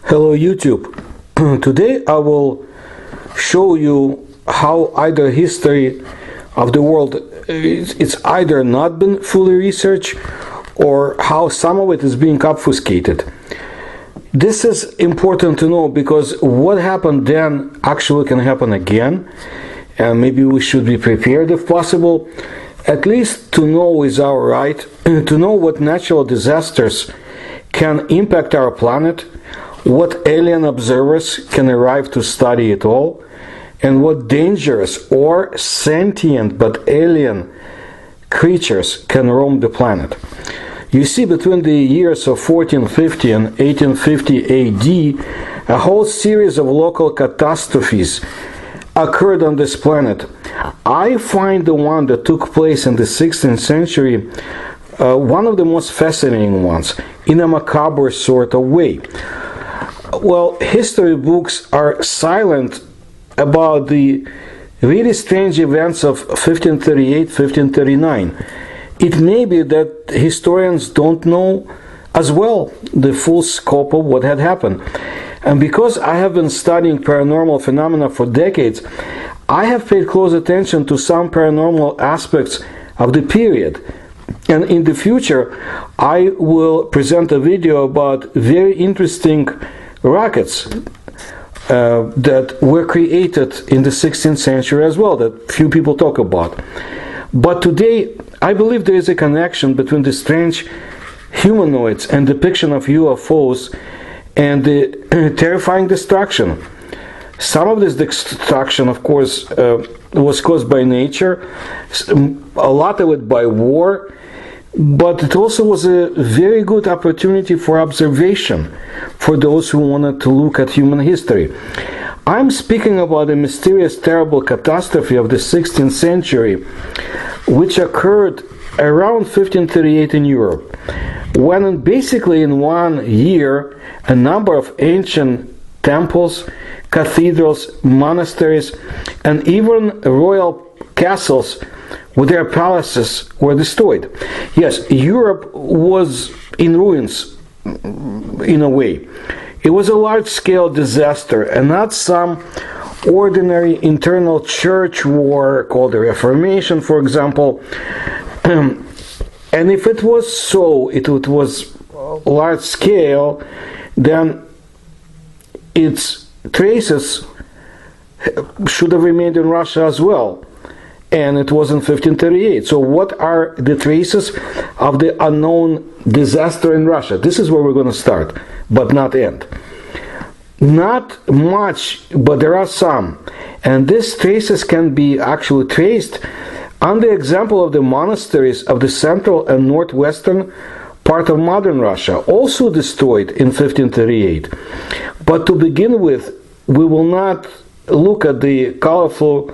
Hello YouTube. Today I will show you how either history of the world it's either not been fully researched or how some of it is being obfuscated. This is important to know because what happened then actually can happen again, and maybe we should be prepared if possible. At least to know is our right, to know what natural disasters can impact our planet, what alien observers can arrive to study it all, and what dangerous or sentient but alien creatures can roam the planet. You see, between the years of 1450 and 1850 AD, a whole series of local catastrophes occurred on this planet. I find the one that took place in the 16th century one of the most fascinating ones, in a macabre sort of way. Well, history books are silent about the really strange events of 1538-1539. It may be that historians don't know as well the full scope of what had happened. And because I have been studying paranormal phenomena for decades, I have paid close attention to some paranormal aspects of the period. And in the future, I will present a video about very interesting rockets that were created in the 16th century as well, that few people talk about. But today, I believe there is a connection between the strange humanoids and depiction of UFOs and the terrifying destruction. Some of this destruction, of course, was caused by nature, a lot of it by war, but it also was a very good opportunity for observation for those who wanted to look at human history. I'm speaking about a mysterious, terrible catastrophe of the 16th century, which occurred around 1538 in Europe, when basically in 1 year, a number of ancient temples, cathedrals, monasteries, and even royal castles with their palaces were destroyed. Yes, Europe was in ruins in a way. It was a large-scale disaster and not some ordinary internal church war called the Reformation, for example. And if it was so, it was large-scale, then its traces should have remained in Russia as well. And it was in 1538. So what are the traces of the unknown disaster in Russia? This is where we're going to start, but not end. Not much, but there are some. And these traces can be actually traced on the example of the monasteries of the central and northwestern part of modern Russia, also destroyed in 1538. But to begin with, we will not look at the colorful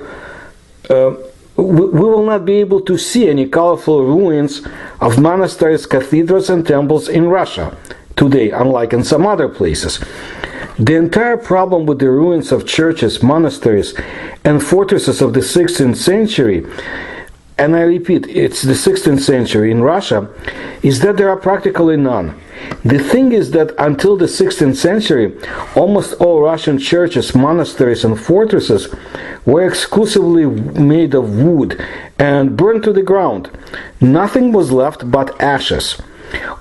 we will not be able to see any colorful ruins of monasteries, cathedrals, and temples in Russia today, unlike in some other places. The entire problem with the ruins of churches, monasteries, and fortresses of the 16th century, and I repeat, it's the 16th century in Russia, is that there are practically none. The thing is that until the 16th century, almost all Russian churches, monasteries, and fortresses were exclusively made of wood and burned to the ground. Nothing was left but ashes.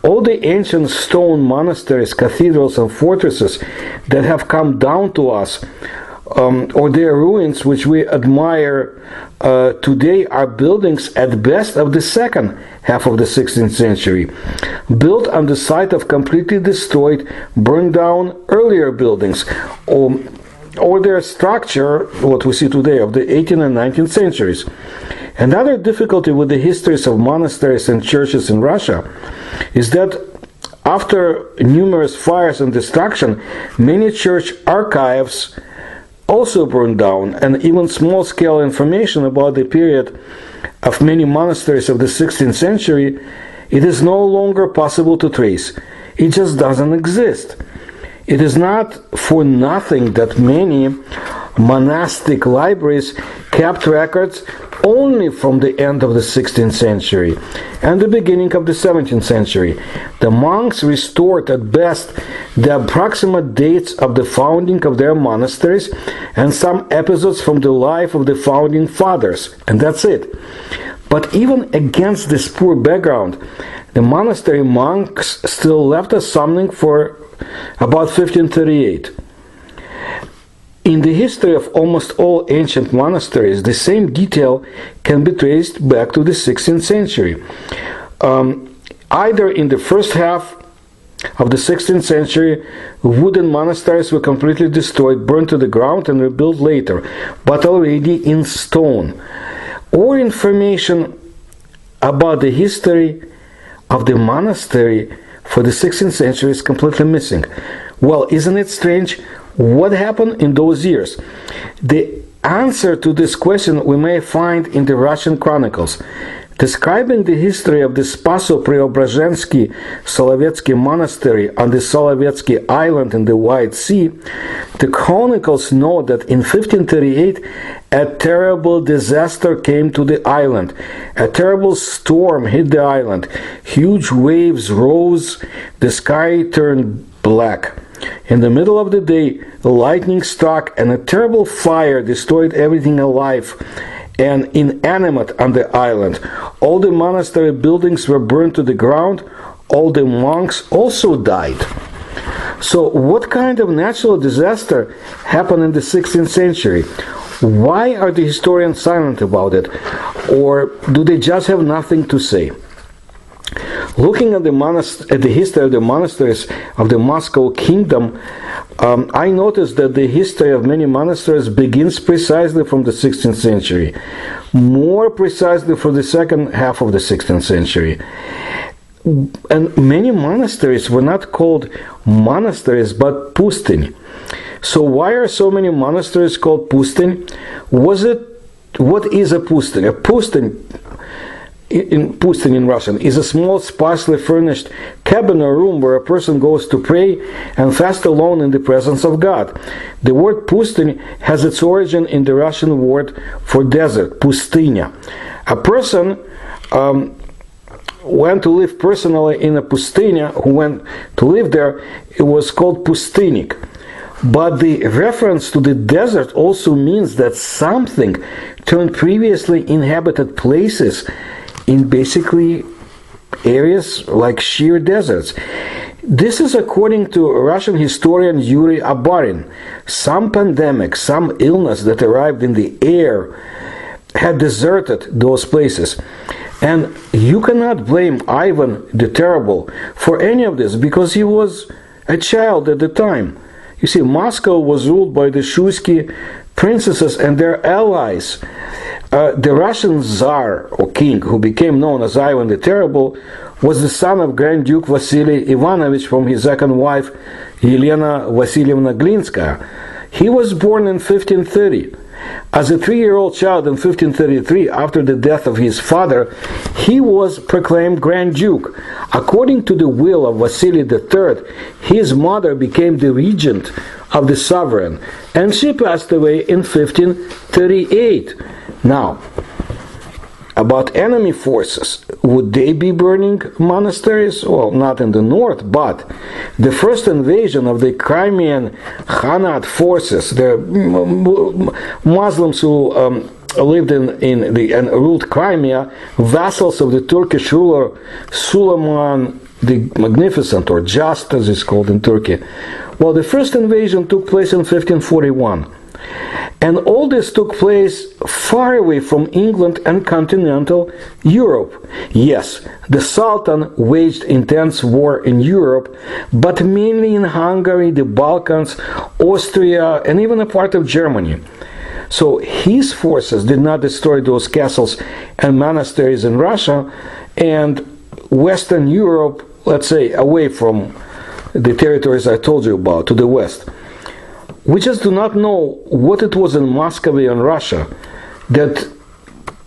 All the ancient stone monasteries, cathedrals, and fortresses that have come down to us, or their ruins which we admire today, are buildings at best of the second half of the 16th century, built on the site of completely destroyed, burned down earlier buildings, or their structure, what we see today, of the 18th and 19th centuries. Another difficulty with the histories of monasteries and churches in Russia is that after numerous fires and destruction, many church archives also burned down, and even small-scale information about the period of many monasteries of the 16th century, it is no longer possible to trace. It just doesn't exist. It is not for nothing that many monastic libraries kept records only from the end of the 16th century and the beginning of the 17th century. The monks restored at best the approximate dates of the founding of their monasteries and some episodes from the life of the founding fathers, and that's it. But even against this poor background, the monastery monks still left us something for about 1538. In the history of almost all ancient monasteries, the same detail can be traced back to the 16th century. Either in the first half of the 16th century, wooden monasteries were completely destroyed, burned to the ground, and rebuilt later, but already in stone. Or information about the history of the monastery for the 16th century is completely missing. Well, isn't it strange? What happened in those years? The answer to this question we may find in the Russian chronicles. Describing the history of the Spaso-Preobrazhensky Solovetsky monastery on the Solovetsky island in the White Sea, the chronicles note that in 1538 a terrible disaster came to the island. A terrible storm hit the island. Huge waves rose, the sky turned black. In the middle of the day, lightning struck and a terrible fire destroyed everything alive and inanimate on the island. All the monastery buildings were burned to the ground. All the monks also died. So what kind of natural disaster happened in the 16th century? Why are the historians silent about it? Or do they just have nothing to say? Looking at the history of the monasteries of the Moscow kingdom, I noticed that the history of many monasteries begins precisely from the 16th century, more precisely from the second half of the 16th century. And many monasteries were not called monasteries but pustin. So why are so many monasteries called pustin? What is a pustin? A pustin in Russian is a small, sparsely furnished cabin or room where a person goes to pray and fast alone in the presence of God. The word pustin has its origin in the Russian word for desert, pustynya. A person went to live personally in a pustynya, who went to live there, it was called pustynik. But the reference to the desert also means that something turned previously inhabited places in basically areas like sheer deserts. This is according to Russian historian Yuri Abarin. Some pandemic, some illness that arrived in the air had deserted those places. And you cannot blame Ivan the Terrible for any of this because he was a child at the time. You see, Moscow was ruled by the Shuisky princesses and their allies. The Russian Tsar, or king, who became known as Ivan the Terrible, was the son of Grand Duke Vasily Ivanovich from his second wife, Yelena Vasilievna Glinskaya. He was born in 1530. As a 3-year-old child in 1533, after the death of his father, he was proclaimed Grand Duke. According to the will of Vasily III, his mother became the regent of the sovereign, and she passed away in 1538. Now, about enemy forces, would they be burning monasteries? Well, not in the north, but the first invasion of the Crimean Khanate forces, the Muslims who lived in and ruled Crimea, vassals of the Turkish ruler Suleiman the Magnificent, or Just as it's called in Turkey. Well, the first invasion took place in 1541. And all this took place far away from England and continental Europe. Yes, the Sultan waged intense war in Europe, but mainly in Hungary, the Balkans, Austria, and even a part of Germany. So his forces did not destroy those castles and monasteries in Russia and Western Europe, let's say, away from the territories I told you about, to the west. We just do not know what it was in Muscovy and Russia that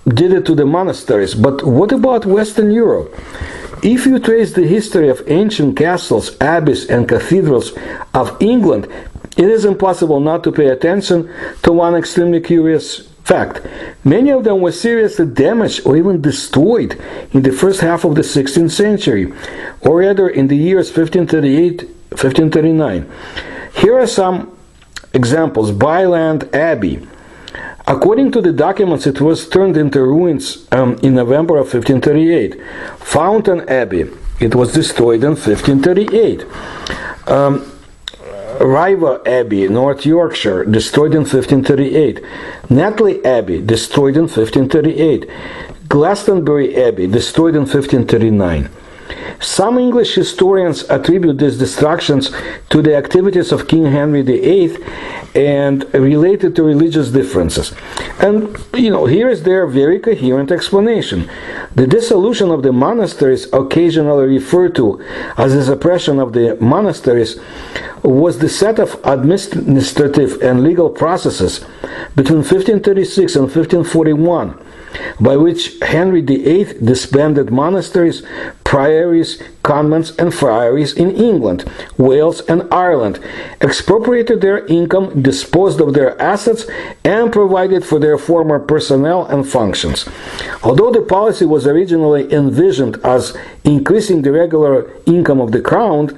did it to the monasteries. But what about Western Europe? If you trace the history of ancient castles, abbeys, and cathedrals of England, it is impossible not to pay attention to one extremely curious Fact, many of them were seriously damaged or even destroyed in the first half of the 16th century, or rather in the years 1538-1539. Here are some examples. Byland Abbey. According to the documents, it was turned into ruins in November of 1538. Fountain Abbey. It was destroyed in 1538. Riva Abbey, North Yorkshire, destroyed in 1538. Netley Abbey, destroyed in 1538. Glastonbury Abbey, destroyed in 1539. Some English historians attribute these destructions to the activities of King Henry VIII and related to religious differences. And, here is their very coherent explanation. The dissolution of the monasteries, occasionally referred to as the suppression of the monasteries, was the set of administrative and legal processes between 1536 and 1541, by which Henry VIII disbanded monasteries, priories, convents, and friaries in England, Wales, and Ireland, expropriated their income, disposed of their assets, and provided for their former personnel and functions. Although the policy was originally envisioned as increasing the regular income of the crown,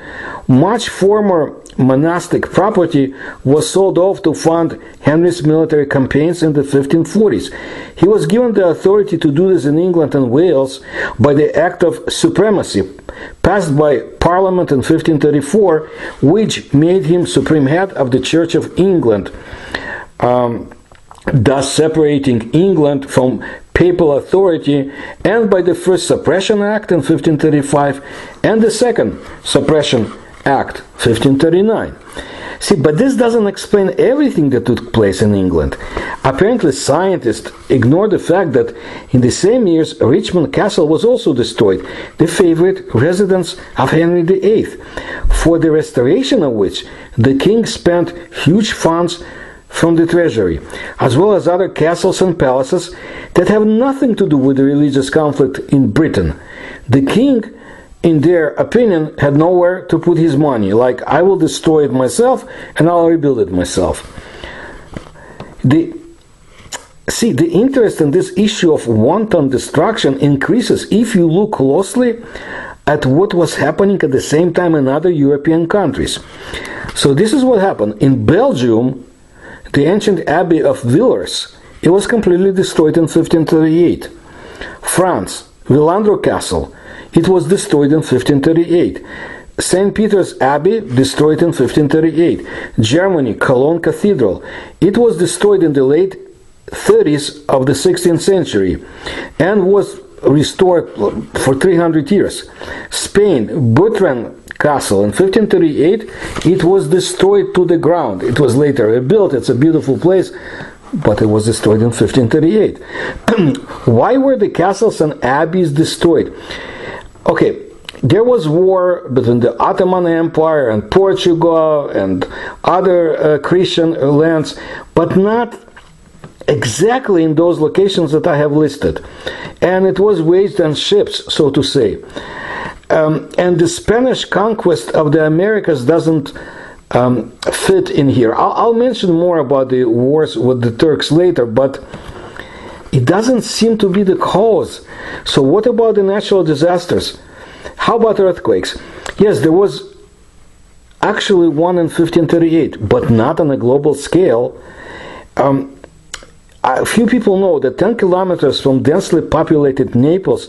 much former monastic property was sold off to fund Henry's military campaigns in the 1540s. He was given the authority to do this in England and Wales by the Act of Supremacy, passed by Parliament in 1534, which made him supreme head of the Church of England, thus separating England from papal authority, and by the First Suppression Act in 1535 and the Second Suppression Act, 1539. See, but this doesn't explain everything that took place in England. Apparently, scientists ignore the fact that in the same years, Richmond Castle was also destroyed, the favorite residence of Henry VIII, for the restoration of which the king spent huge funds from the treasury, as well as other castles and palaces that have nothing to do with the religious conflict in Britain. The king, in their opinion, had nowhere to put his money, like, I will destroy it myself and I'll rebuild it myself. The interest in this issue of wanton destruction increases if you look closely at what was happening at the same time in other European countries. So this is what happened. In Belgium, the ancient abbey of Villers, it was completely destroyed in 1538. France, Villandro Castle, it was destroyed in 1538. St. Peter's Abbey, destroyed in 1538. Germany, Cologne Cathedral, it was destroyed in the late 30s of the 16th century and was restored for 300 years. Spain, Bertrand Castle in 1538, it was destroyed to the ground. It was later rebuilt. It's a beautiful place, but it was destroyed in 1538. Why were the castles and abbeys destroyed? Okay, there was war between the Ottoman Empire and Portugal and other Christian lands, but not exactly in those locations that I have listed. And it was waged on ships, so to say. And the Spanish conquest of the Americas doesn't fit in here. I'll mention more about the wars with the Turks later, but it doesn't seem to be the cause. So what about the natural disasters? How about earthquakes? Yes, there was actually one in 1538, but not on a global scale. A few people know that 10 kilometers from densely populated Naples,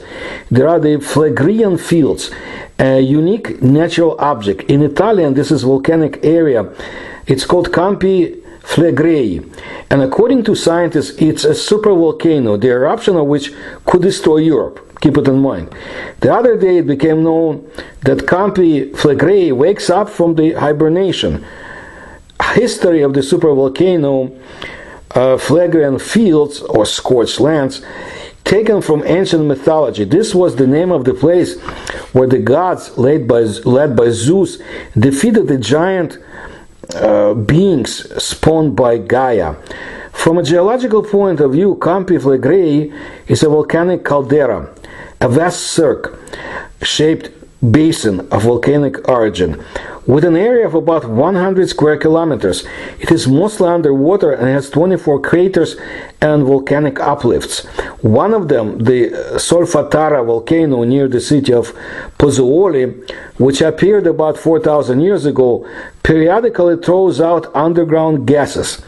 there are the Phlegrean Fields, a unique natural object. In Italian, this is volcanic area. It's called Campi Flegrei. And according to scientists, it's a supervolcano, the eruption of which could destroy Europe. Keep it in mind. The other day, it became known that Campi Flegrei wakes up from the hibernation. History of the supervolcano Phlegrean Fields, or scorched lands, taken from ancient mythology. This was the name of the place where the gods, led by Zeus, defeated the giant beings spawned by Gaia. From a geological point of view, Campi Flegrei is a volcanic caldera, a vast cirque-shaped basin of volcanic origin, with an area of about 100 square kilometers. It is mostly underwater and has 24 craters and volcanic uplifts. One of them, the Solfatara volcano near the city of Pozzuoli, which appeared about 4,000 years ago, periodically throws out underground gases.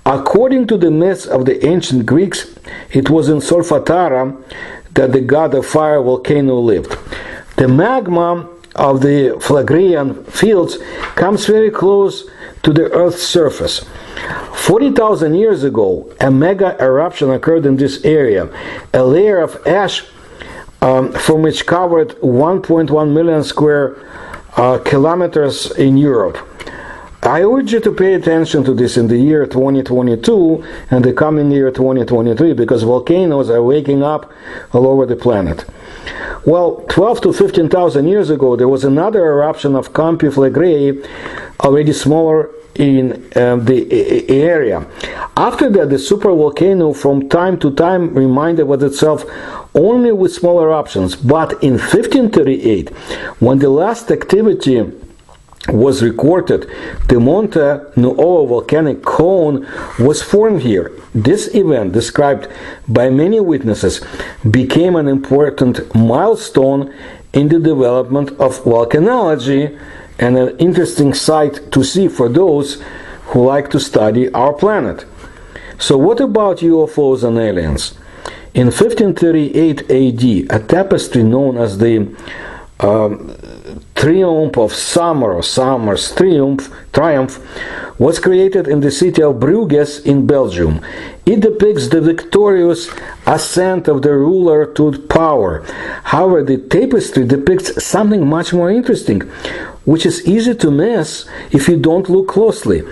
According to the myths of the ancient Greeks, it was in Solfatara that the god of fire volcano lived. The magma of the Phlegraean fields comes very close to the Earth's surface. 40,000 years ago, a mega eruption occurred in this area. A layer of ash from which covered 1.1 million square kilometers in Europe. I urge you to pay attention to this in the year 2022 and the coming year 2023, because volcanoes are waking up all over the planet. Well, 12 to 15,000 years ago, there was another eruption of Campi Flegrei, already smaller in the area. After that, the supervolcano from time to time reminded itself only with small eruptions. But in 1538, when the last activity was recorded, the Monte Nuovo volcanic cone was formed here. This event, described by many witnesses, became an important milestone in the development of volcanology and an interesting sight to see for those who like to study our planet. So what about UFOs and aliens? In 1538 AD, a tapestry known as the Triumph of Summer, or Summer's Triumph, was created in the city of Bruges in Belgium. It depicts the victorious ascent of the ruler to power. However, the tapestry depicts something much more interesting, which is easy to miss if you don't look closely.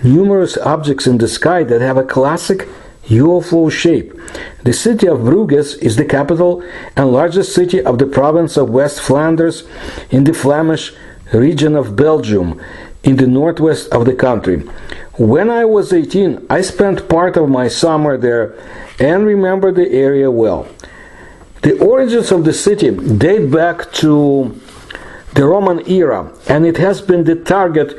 Numerous objects in the sky that have a classic UFO shape. The city of Bruges is the capital and largest city of the province of West Flanders in the Flemish region of Belgium, in the northwest of the country. When I was 18, I spent part of my summer there and remember the area well. The origins of the city date back to the Roman era, and it has been the target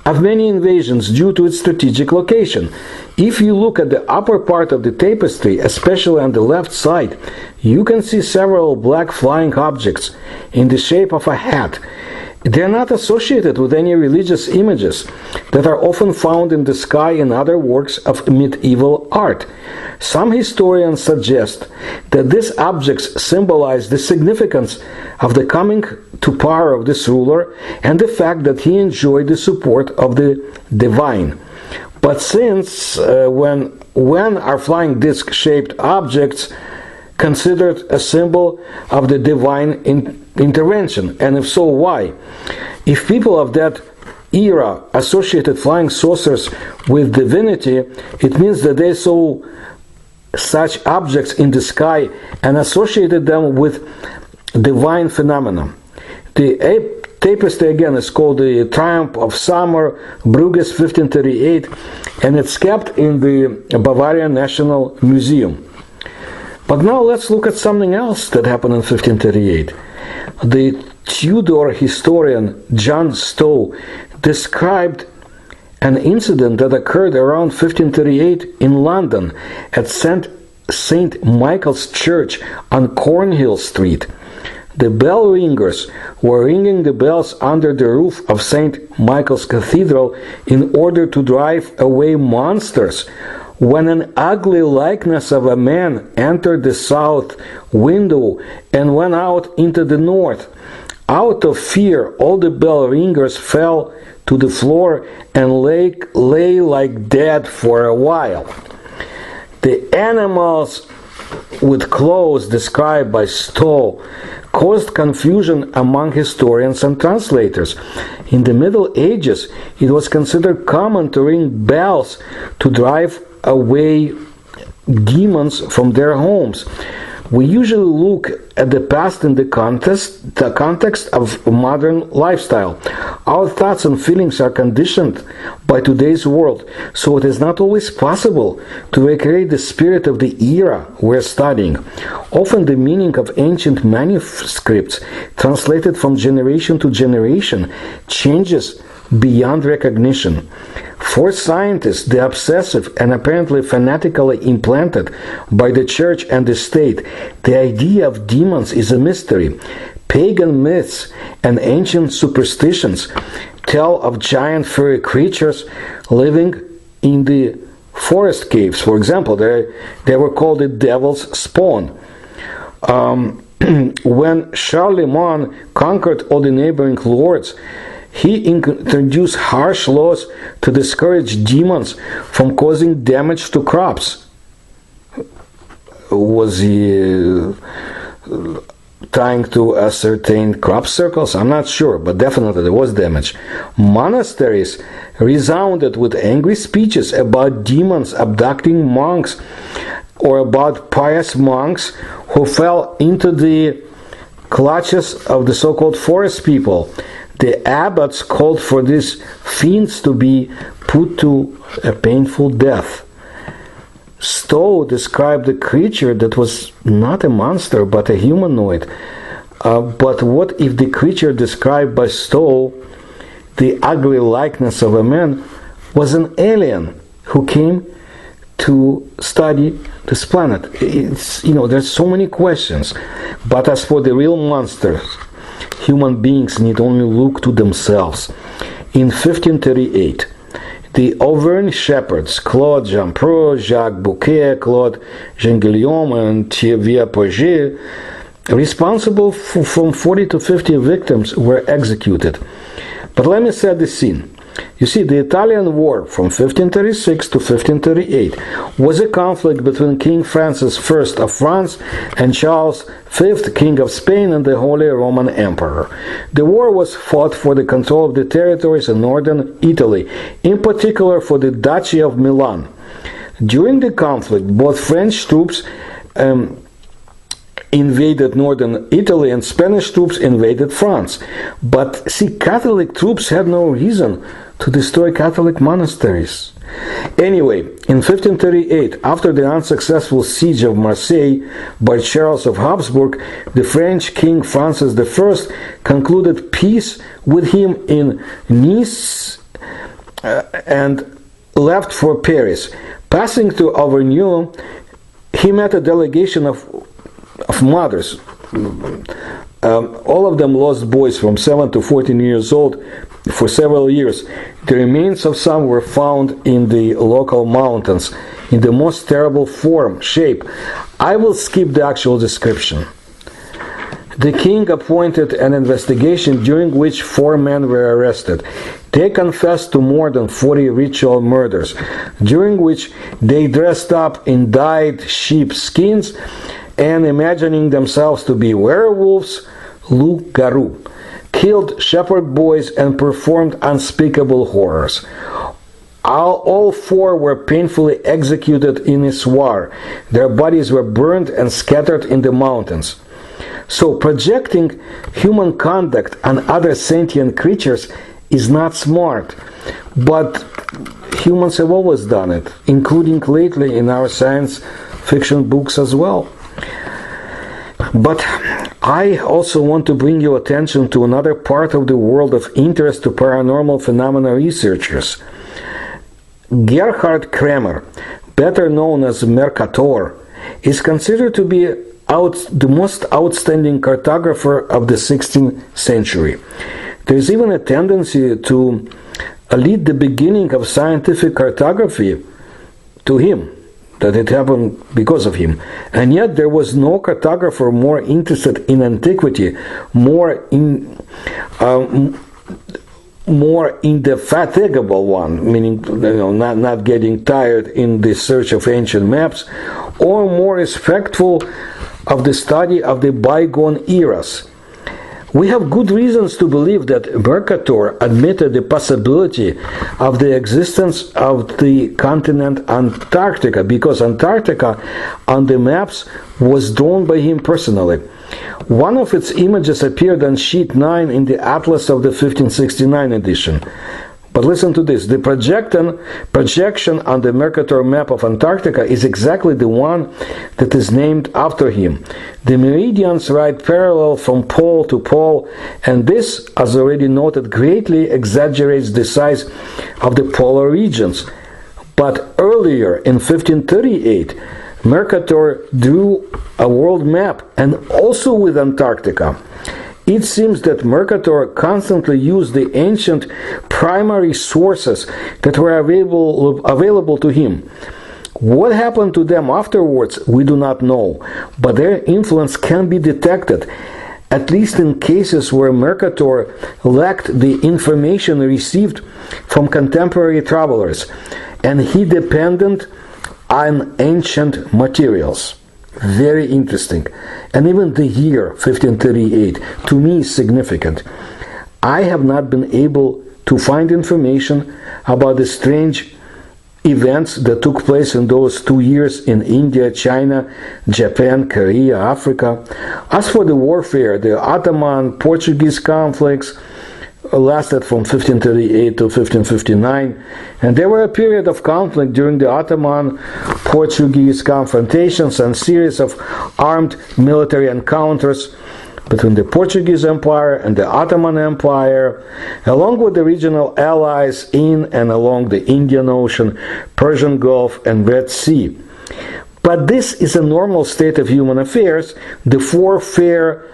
of many invasions due to its strategic location. If you look at the upper part of the tapestry, especially on the left side, you can see several black flying objects in the shape of a hat. They are not associated with any religious images that are often found in the sky in other works of medieval art. Some historians suggest that these objects symbolize the significance of the coming to power of this ruler and the fact that he enjoyed the support of the divine. But since when are flying disc-shaped objects considered a symbol of the divine intervention? And if so, why? If people of that era associated flying saucers with divinity, it means that they saw such objects in the sky and associated them with divine phenomena. The tapestry again is called the Triumph of Summer, Bruges 1538, and it's kept in the Bavarian National Museum. But now let's look at something else that happened in 1538. The Tudor historian John Stowe described an incident that occurred around 1538 in London at St. Michael's Church on Cornhill Street. The bell ringers were ringing the bells under the roof of St. Michael's Cathedral in order to drive away monsters, when an ugly likeness of a man entered the south window and went out into the north. Out of fear, all the bell ringers fell to the floor and lay like dead for a while. The animals with clothes described by Stowe caused confusion among historians and translators. In the Middle Ages, it was considered common to ring bells to drive away demons from their homes. We usually look at the past in the context of modern lifestyle. Our thoughts and feelings are conditioned by today's world, so it is not always possible to recreate the spirit of the era we're studying. Often the meaning of ancient manuscripts, translated from generation to generation, changes beyond recognition. For scientists, the obsessive and apparently fanatically implanted by the church and the state, the idea of demons is a mystery. Pagan myths and ancient superstitions tell of giant furry creatures living in the forest caves. For example, they were called the devil's spawn. When Charlemagne conquered all the neighboring lords, he introduced harsh laws to discourage demons from causing damage to crops. Was he trying to ascertain crop circles? I'm not sure, but definitely there was damage. Monasteries resounded with angry speeches about demons abducting monks, or about pious monks who fell into the clutches of the so-called forest people. The abbots called for these fiends to be put to a painful death. Stowe described a creature that was not a monster but a humanoid. But what if the creature described by Stowe, the ugly likeness of a man, was an alien who came to study this planet? There's so many questions. But as for the real monsters, human beings need only look to themselves. In 1538, the Auvergne shepherds Claude Jampreux, Jacques Bouquet, Claude Genguillaume, and Thierry Poget, responsible for from 40 to 50 victims, were executed. But let me set the scene. You see, the Italian War from 1536 to 1538 was a conflict between King Francis I of France and Charles V, King of Spain and the Holy Roman Emperor. The war was fought for the control of the territories in northern Italy, in particular for the Duchy of Milan. During the conflict, both French troops invaded northern Italy and Spanish troops invaded France. But see, Catholic troops had no reason to destroy Catholic monasteries. Anyway, in 1538, after the unsuccessful siege of Marseille by Charles of Habsburg, the French King Francis I concluded peace with him in Nice and left for Paris. Passing through Auvergne, he met a delegation of mothers. All of them lost boys from 7 to 14 years old for several years. The remains of some were found in the local mountains in the most terrible shape. I will skip the actual description. The king appointed an investigation during which 4 men were arrested. They confessed to more than 40 ritual murders, during which they dressed up in dyed sheep skins and, imagining themselves to be werewolves, loups-garous, killed shepherd boys and performed unspeakable horrors. All 4 were painfully executed in a soir. Their bodies were burned and scattered in the mountains. So projecting human conduct on other sentient creatures is not smart, but humans have always done it, including lately in our science fiction books as well. But I also want to bring your attention to another part of the world of interest to paranormal phenomena researchers. Gerhard Kramer, better known as Mercator, is considered to be the most outstanding cartographer of the 16th century. There is even a tendency to lead the beginning of scientific cartography to him, that it happened because of him. And yet there was no cartographer more interested in antiquity, more indefatigable one, meaning not getting tired in the search of ancient maps, or more respectful of the study of the bygone eras. We have good reasons to believe that Mercator admitted the possibility of the existence of the continent Antarctica, because Antarctica on the maps was drawn by him personally. One of its images appeared on sheet 9 in the Atlas of the 1569 edition. But listen to this. The projection on the Mercator map of Antarctica is exactly the one that is named after him. The meridians ride parallel from pole to pole, and this, as already noted, greatly exaggerates the size of the polar regions. But earlier, in 1538, Mercator drew a world map, and also with Antarctica. It seems that Mercator constantly used the ancient primary sources that were available to him. What happened to them afterwards, we do not know, but their influence can be detected, at least in cases where Mercator lacked the information received from contemporary travelers, and he depended on ancient materials. Very interesting. And even the year 1538 to me is significant. I have not been able to find information about the strange events that took place in those 2 years in India, China, Japan, Korea, Africa. As for the warfare, the Ottoman-Portuguese conflicts lasted from 1538 to 1559, and there were a period of conflict during the Ottoman-Portuguese confrontations and series of armed military encounters between the Portuguese Empire and the Ottoman Empire, along with the regional allies in and along the Indian Ocean, Persian Gulf, and Red Sea. But this is a normal state of human affairs. The warfare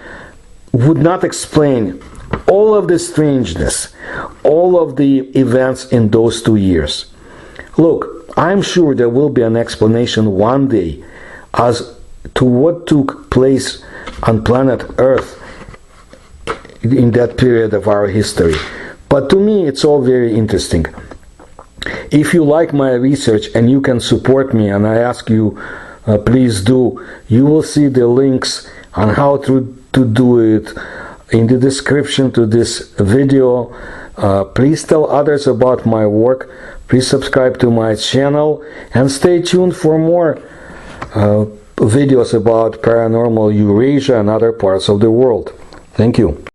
would not explain all of the strangeness, all of the events in those 2 years. Look, I'm sure there will be an explanation one day as to what took place on planet Earth in that period of our history. But to me, it's all very interesting. If you like my research and you can support me, and I ask you, please do, you will see the links on how to do it in the description to this video. Please tell others about my work. Please subscribe to my channel and stay tuned for more videos about paranormal Eurasia and other parts of the world. Thank you.